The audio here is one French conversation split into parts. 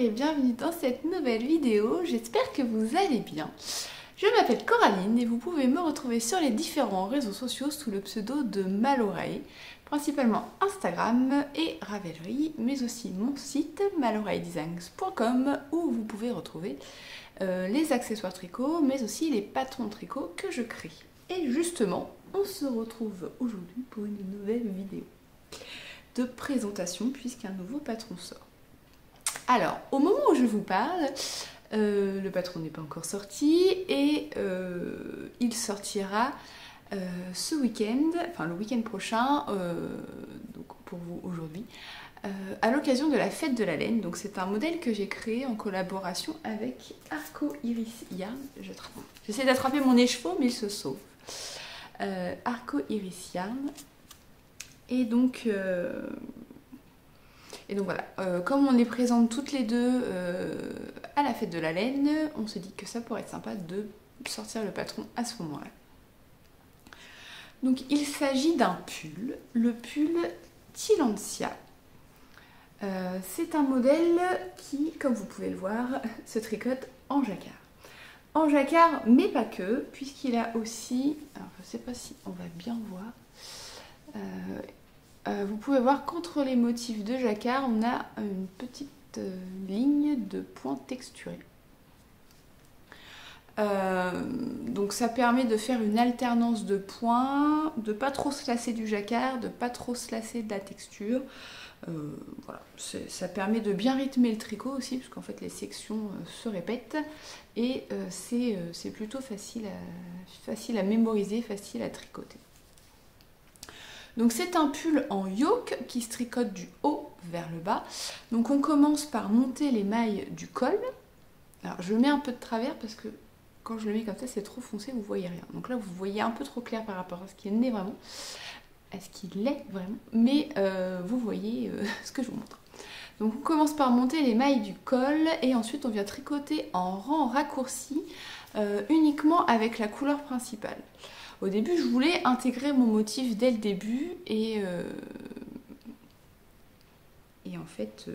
et bienvenue dans cette nouvelle vidéo, j'espère que vous allez bien. Je m'appelle Coraline et vous pouvez me retrouver sur les différents réseaux sociaux sous le pseudo de Maloreille, principalement Instagram et Ravelry, mais aussi mon site maloreilledesigns.com où vous pouvez retrouver les accessoires tricot, mais aussi les patrons de tricot que je crée. Et justement, on se retrouve aujourd'hui pour une nouvelle vidéo de présentation puisqu'un nouveau patron sort. Alors, au moment où je vous parle, le patron n'est pas encore sorti et il sortira ce week-end, enfin le week-end prochain, donc pour vous aujourd'hui, à l'occasion de la fête de la laine. Donc c'est un modèle que j'ai créé en collaboration avec Arco Iris Yarn. J'essaie d'attraper mon écheveau mais il se sauve. Arco Iris Yarn. Et donc voilà, comme on est présentes toutes les deux à la fête de la laine, on se dit que ça pourrait être sympa de sortir le patron à ce moment-là. Donc il s'agit d'un pull, le pull Tilancia. C'est un modèle qui, comme vous pouvez le voir, se tricote en jacquard. En jacquard, mais pas que, puisqu'il a aussi, alors je ne sais pas si on va bien voir, vous pouvez voir qu'entre les motifs de jacquard, on a une petite ligne de points texturés. Donc ça permet de faire une alternance de points, de pas trop se lasser du jacquard, de pas trop se lasser de la texture. Voilà, ça permet de bien rythmer le tricot aussi, parce qu'en fait les sections se répètent et c'est plutôt facile à mémoriser, facile à tricoter. Donc c'est un pull en yoke qui se tricote du haut vers le bas. Donc on commence par monter les mailles du col. Alors je le mets un peu de travers parce que quand je le mets comme ça c'est trop foncé, vous voyez rien. Donc là vous voyez un peu trop clair par rapport à ce qu'il est vraiment. À ce qu'il est vraiment. Mais vous voyez ce que je vous montre. Donc on commence par monter les mailles du col et ensuite on vient tricoter en rang raccourci uniquement avec la couleur principale. Au début, je voulais intégrer mon motif dès le début et en fait,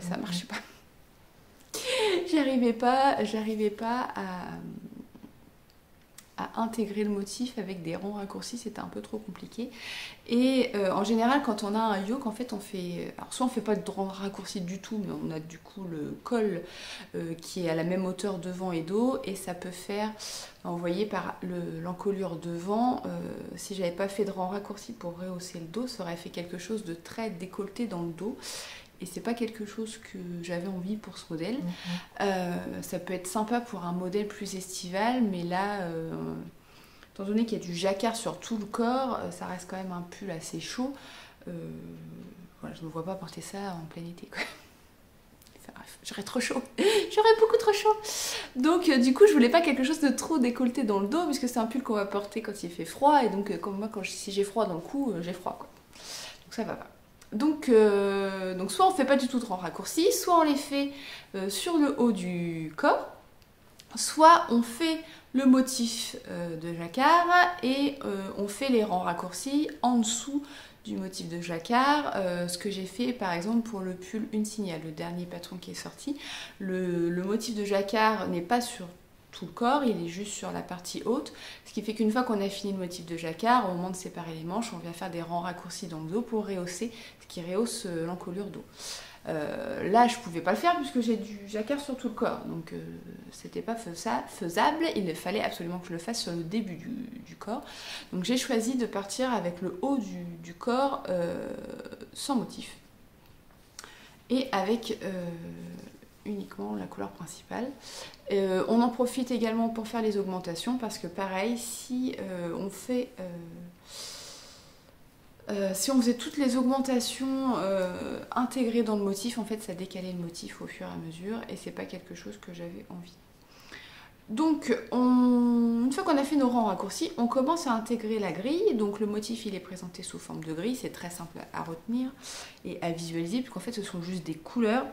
ça marchait pas. J'arrivais pas à intégrer le motif avec des rangs raccourcis, c'était un peu trop compliqué. Et en général, quand on a un yoke, en fait, on fait... Alors, soit on fait pas de rangs raccourcis du tout, mais on a du coup le col qui est à la même hauteur devant et dos, et ça peut faire... Vous voyez par l'encolure devant, si j'avais pas fait de rang raccourci pour rehausser le dos, ça aurait fait quelque chose de très décolleté dans le dos. Et c'est pas quelque chose que j'avais envie pour ce modèle. Ça peut être sympa pour un modèle plus estival, mais là, étant donné qu'il y a du jacquard sur tout le corps, ça reste quand même un pull assez chaud. Voilà, je ne me vois pas porter ça en plein été, quoi. Bref, j'aurais trop chaud. J'aurais beaucoup trop chaud. Donc du coup, je voulais pas quelque chose de trop décolleté dans le dos, puisque c'est un pull qu'on va porter quand il fait froid. Et donc, comme moi, si j'ai froid dans le cou, j'ai froid, quoi. Donc ça va pas. Donc soit on fait pas du tout de rang raccourci, soit on les fait sur le haut du corps, soit on fait le motif de jacquard et on fait les rangs raccourcis en dessous du motif de jacquard, ce que j'ai fait par exemple pour le pull Une Signale, le dernier patron qui est sorti. Le motif de jacquard n'est pas sur tout le corps, il est juste sur la partie haute, ce qui fait qu'une fois qu'on a fini le motif de jacquard, au moment de séparer les manches, on vient faire des rangs raccourcis dans le dos pour rehausser, ce qui rehausse l'encolure dos. Là je pouvais pas le faire puisque j'ai du jacquard sur tout le corps, donc c'était pas faisable, il fallait absolument que je le fasse sur le début du corps. Donc j'ai choisi de partir avec le haut du corps sans motif et avec uniquement la couleur principale. On en profite également pour faire les augmentations parce que pareil, si on faisait toutes les augmentations intégrées dans le motif, en fait ça décalait le motif au fur et à mesure et c'est pas quelque chose que j'avais envie. Donc une fois qu'on a fait nos rangs raccourcis, on commence à intégrer la grille. Donc le motif il est présenté sous forme de grille, c'est très simple à retenir et à visualiser puisqu'en fait ce sont juste des couleurs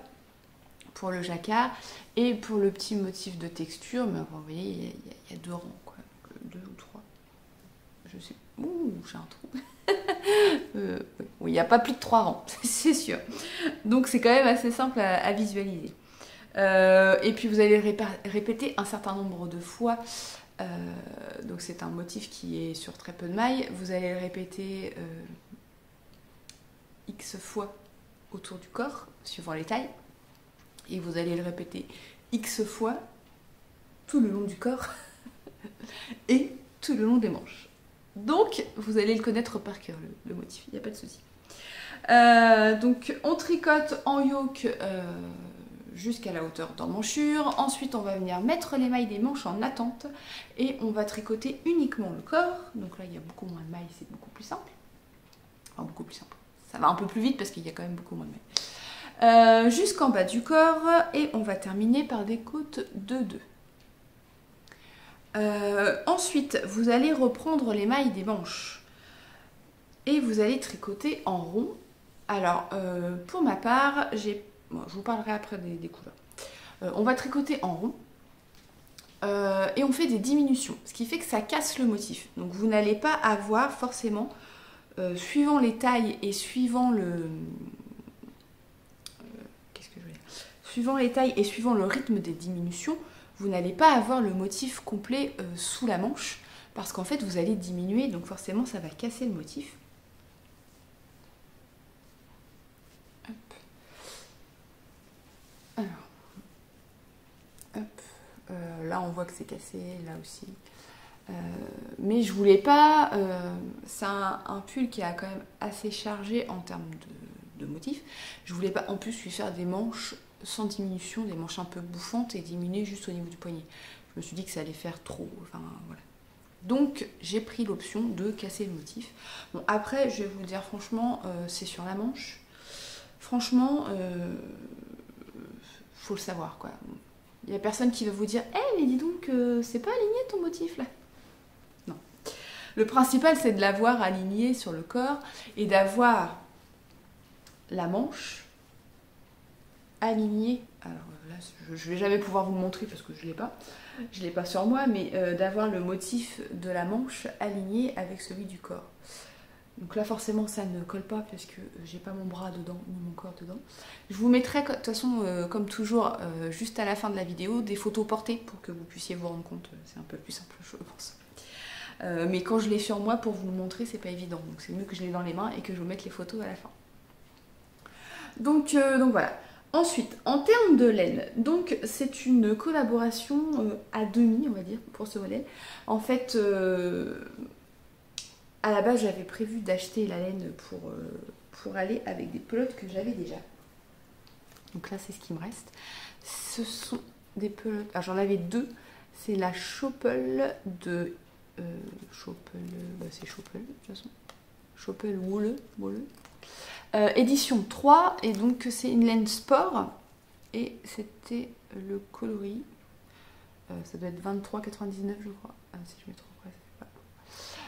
pour le jacquard et pour le petit motif de texture, mais vous voyez il y a deux rangs, quoi. Deux ou trois, je sais. Ouh, j'ai un trou. Oui, il n'y a pas plus de 3 rangs, c'est sûr. Donc c'est quand même assez simple à visualiser. Et puis vous allez répéter un certain nombre de fois. Donc c'est un motif qui est sur très peu de mailles. Vous allez le répéter X fois autour du corps, suivant les tailles. Et vous allez le répéter X fois tout le long du corps et tout le long des manches. Donc vous allez le connaître par cœur, le motif, il n'y a pas de souci. Donc on tricote en yoke jusqu'à la hauteur d'emmanchure. Ensuite on va venir mettre les mailles des manches en attente et on va tricoter uniquement le corps. Donc là il y a beaucoup moins de mailles, c'est beaucoup plus simple. Enfin beaucoup plus simple. Ça va un peu plus vite parce qu'il y a quand même beaucoup moins de mailles. Jusqu'en bas du corps et on va terminer par des côtes de 2. Ensuite, vous allez reprendre les mailles des manches et vous allez tricoter en rond. Alors, pour ma part, bon, je vous parlerai après des couleurs. On va tricoter en rond et on fait des diminutions, ce qui fait que ça casse le motif. Donc, vous n'allez pas avoir forcément, suivant les tailles et suivant suivant les tailles et suivant le rythme des diminutions, vous n'allez pas avoir le motif complet sous la manche parce qu'en fait vous allez diminuer, donc forcément ça va casser le motif. Hop. Alors, hop. Là on voit que c'est cassé, là aussi. Mais je voulais pas, c'est un pull qui a quand même assez chargé en termes de motifs. Je voulais pas en plus lui faire des manches sans diminution, des manches un peu bouffantes et diminuer juste au niveau du poignet. Je me suis dit que ça allait faire trop, enfin voilà. Donc j'ai pris l'option de casser le motif. Bon après je vais vous dire franchement, c'est sur la manche. Franchement, faut le savoir quoi. Il y a personne qui va vous dire, mais dis donc, c'est pas aligné ton motif là. Non. Le principal c'est de l'avoir aligné sur le corps et d'avoir la manche alignée. Alors là, je vais jamais pouvoir vous le montrer parce que je l'ai pas sur moi, mais d'avoir le motif de la manche aligné avec celui du corps. Donc là forcément ça ne colle pas parce que j'ai pas mon bras dedans ni mon corps dedans. Je vous mettrai de toute façon comme toujours juste à la fin de la vidéo des photos portées pour que vous puissiez vous rendre compte. C'est un peu plus simple je pense. Mais quand je l'ai sur moi pour vous le montrer c'est pas évident. Donc c'est mieux que je l'ai dans les mains et que je vous mette les photos à la fin. Donc voilà. Ensuite, en termes de laine, donc c'est une collaboration à demi, on va dire, pour ce modèle. En fait, à la base, j'avais prévu d'acheter la laine pour aller avec des pelotes que j'avais déjà. Donc là, c'est ce qui me reste. Ce sont des pelotes. Alors j'en avais deux. C'est la Schoppel de... Schoppel... c'est Schoppel, de toute façon. Schoppel Wolle. Édition 3, et donc c'est une laine sport, et c'était le coloris, ça doit être 23,99 je crois, si je me trompe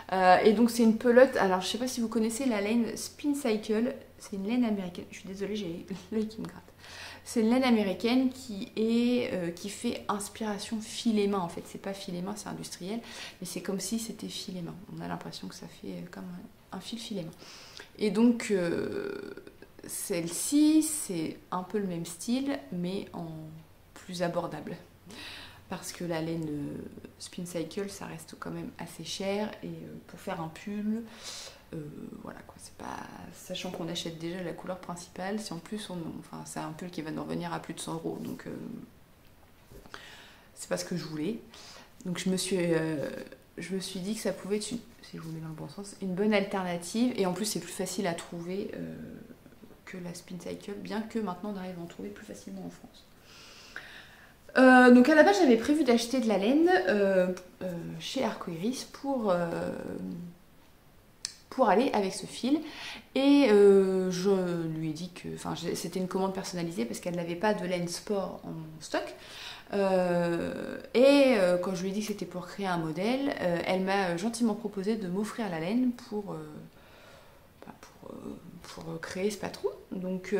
pas. Et donc c'est une pelote, alors je sais pas si vous connaissez la laine Spin Cycle, c'est une laine américaine, je suis désolée j'ai l'œil qui me gratte. C'est une laine américaine qui fait inspiration filet main en fait, c'est pas filet main, c'est industriel, mais c'est comme si c'était filet main, on a l'impression que ça fait comme un fil filet main. Et donc celle-ci c'est un peu le même style mais en plus abordable parce que la laine Spin Cycle ça reste quand même assez cher et pour faire un pull voilà quoi, c'est pas, sachant qu'on achète déjà la couleur principale, si en plus enfin c'est un pull qui va nous revenir à plus de 100 €, donc c'est pas ce que je voulais. Donc je me suis dit que ça pouvait être, si je vous mets dans le bon sens, une bonne alternative. Et en plus, c'est plus facile à trouver que la Spin Cycle, bien que maintenant on arrive à en trouver plus facilement en France. Donc à la base, j'avais prévu d'acheter de la laine chez Arcoiris pour aller avec ce fil. Et je lui ai dit que c'était une commande personnalisée parce qu'elle n'avait pas de laine sport en stock. Quand je lui ai dit que c'était pour créer un modèle, elle m'a gentiment proposé de m'offrir la laine pour créer ce patron. Donc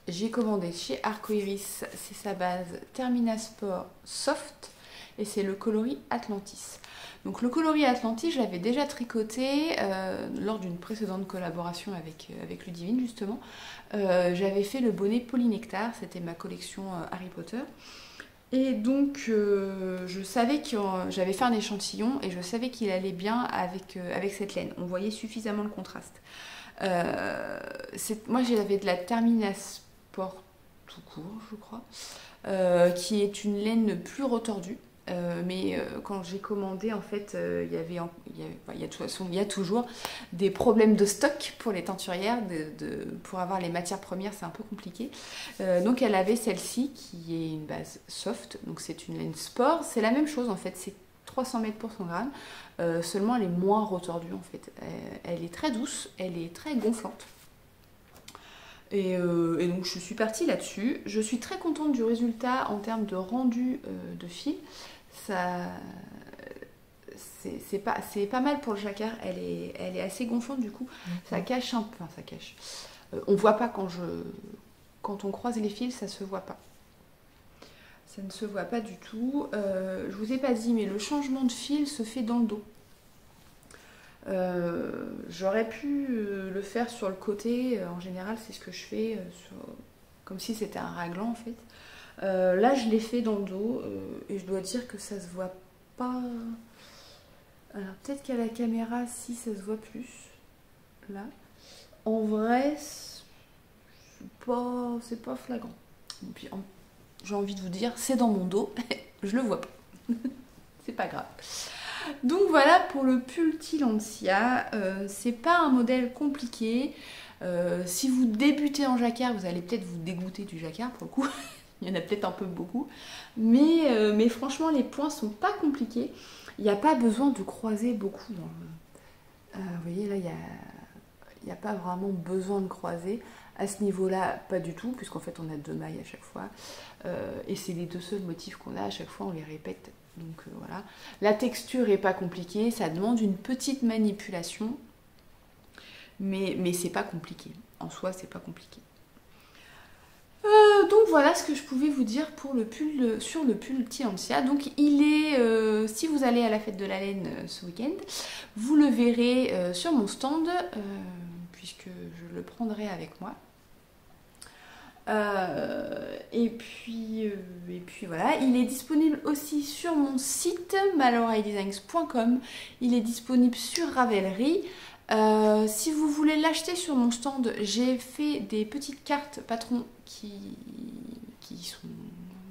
j'ai commandé chez Arcoiris, c'est sa base Terminasport Soft, et c'est le coloris Atlantis. Donc le coloris Atlantis, je l'avais déjà tricoté lors d'une précédente collaboration avec Ludivine justement. J'avais fait le bonnet Polynectar, c'était ma collection Harry Potter. Et donc je savais que j'avais fait un échantillon et je savais qu'il allait bien avec cette laine. On voyait suffisamment le contraste. Moi j'avais de la Termina Sport tout court, je crois, qui est une laine plus retordue. Mais quand j'ai commandé, en fait, il y a toujours des problèmes de stock pour les teinturières. Pour avoir les matières premières, c'est un peu compliqué. Donc elle avait celle-ci qui est une base soft. Donc c'est une laine sport. C'est la même chose en fait. C'est 300 mètres pour 100 grammes. Seulement elle est moins retordue en fait. Elle est très douce. Elle est très gonflante. Et donc je suis partie là-dessus. Je suis très contente du résultat en termes de rendu de fil. C'est pas mal pour le jacquard. Elle est assez gonflante du coup. Ça cache un peu. Enfin, ça cache. On voit pas quand on croise les fils, ça se voit pas. Ça ne se voit pas du tout. Je vous ai pas dit, mais le changement de fil se fait dans le dos. J'aurais pu le faire sur le côté. En général, c'est ce que je fais, comme si c'était un raglan en fait. Là, je l'ai fait dans le dos et je dois dire que ça se voit pas. Alors, peut-être qu'à la caméra, si ça se voit plus. Là. En vrai, c'est pas flagrant. Et puis, j'ai envie de vous dire, c'est dans mon dos. Je le vois pas. C'est pas grave. Donc voilà pour le pull Tilantia. C'est pas un modèle compliqué. Si vous débutez en jacquard, vous allez peut-être vous dégoûter du jacquard pour le coup. Il y en a peut-être un peu beaucoup. Mais franchement, les points sont pas compliqués. Il n'y a pas besoin de croiser beaucoup. Vous voyez, là, il n'y a pas vraiment besoin de croiser. À ce niveau-là, pas du tout, puisqu'en fait, on a 2 mailles à chaque fois. Et c'est les 2 seuls motifs qu'on a. À chaque fois, on les répète. Donc voilà. La texture n'est pas compliquée. Ça demande une petite manipulation. Mais c'est pas compliqué. En soi, c'est pas compliqué. Donc voilà ce que je pouvais vous dire pour le pull, sur le pull Tilantia. Donc il est, si vous allez à la fête de la laine ce week-end, vous le verrez sur mon stand, puisque je le prendrai avec moi. Et puis voilà, il est disponible aussi sur mon site maloreilledesigns.com. Il est disponible sur Ravelry. Si vous voulez l'acheter sur mon stand, j'ai fait des petites cartes patrons qui sont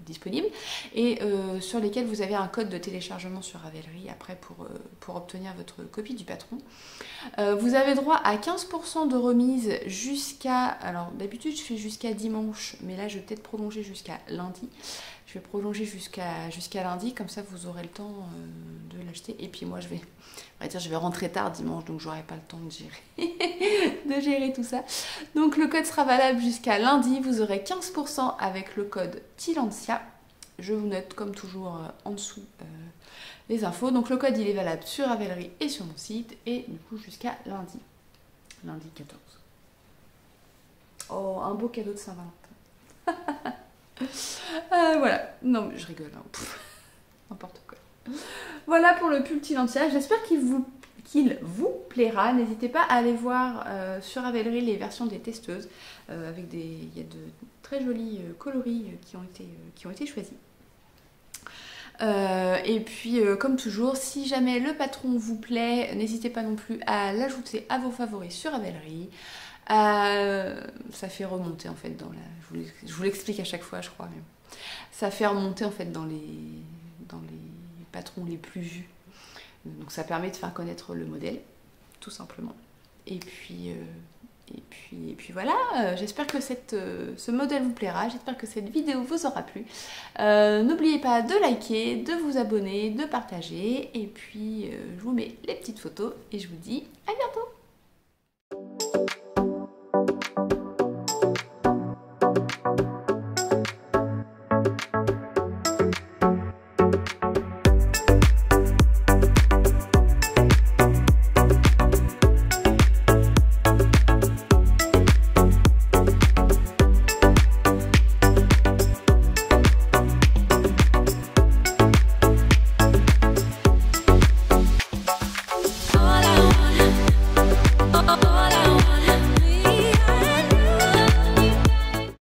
disponibles et sur lesquelles vous avez un code de téléchargement sur Ravelry après pour obtenir votre copie du patron. Vous avez droit à 15% de remise jusqu'à... Alors d'habitude je fais jusqu'à dimanche, mais là je vais peut-être prolonger jusqu'à lundi. Je vais prolonger jusqu'à lundi, comme ça vous aurez le temps de l'acheter. Et puis moi je vais rentrer tard dimanche, donc j'aurai pas le temps de gérer tout ça. Donc le code sera valable jusqu'à lundi. Vous aurez 15% avec le code Tilantia. Je vous note comme toujours en dessous les infos. Donc le code il est valable sur Ravelry et sur mon site. Et du coup jusqu'à lundi. Lundi 14. Oh, un beau cadeau de Saint-Valentin. Voilà, non mais je rigole, hein. N'importe quoi. Voilà pour le pull Tilantia, j'espère qu'il vous plaira. N'hésitez pas à aller voir sur Ravelry les versions des testeuses, il y a de très jolis coloris qui ont été choisis. Et puis comme toujours, si jamais le patron vous plaît, n'hésitez pas non plus à l'ajouter à vos favoris sur Ravelry. Ça fait remonter en fait dans la... Je vous l'explique à chaque fois je crois, mais ça fait remonter en fait dans les patrons les plus vus. Donc ça permet de faire connaître le modèle, tout simplement. Et puis voilà, j'espère que ce modèle vous plaira, j'espère que cette vidéo vous aura plu. N'oubliez pas de liker, de vous abonner, de partager. Et puis je vous mets les petites photos et je vous dis à